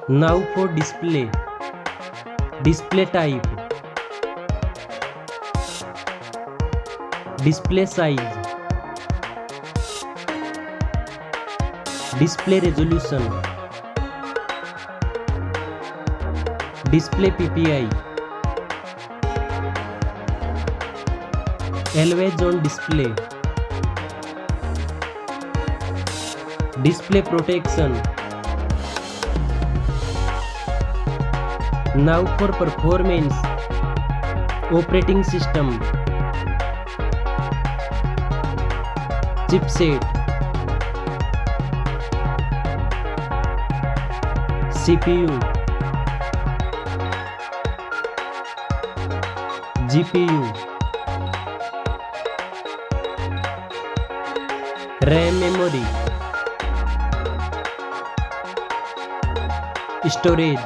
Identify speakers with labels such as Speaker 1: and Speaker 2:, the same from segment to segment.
Speaker 1: Now for display. Display type. Display size. Display resolution. Display PPI. Always on display. Display protection. Now for performance. Operating system. Chipset. CPU. GPU. RAM memory. Storage.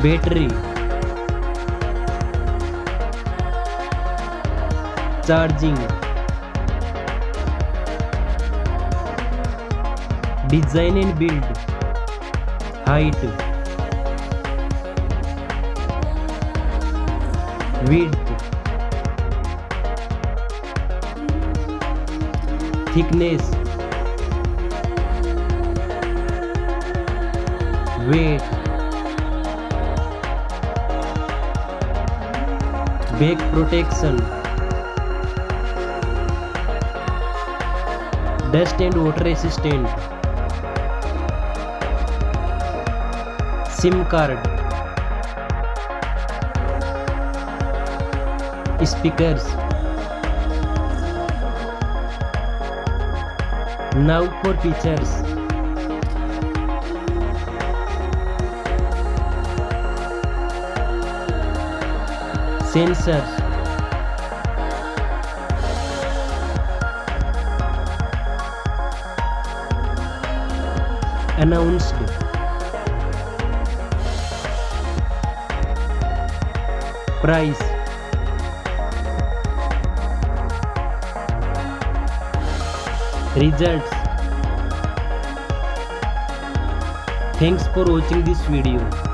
Speaker 1: Battery. Charging. Design and build. Height. Width. Thickness. Weight. Back protection. Dust and water resistant. SIM card. Speakers. Now for features. Sensors. Announced. Price. Results. Thanks for watching this video.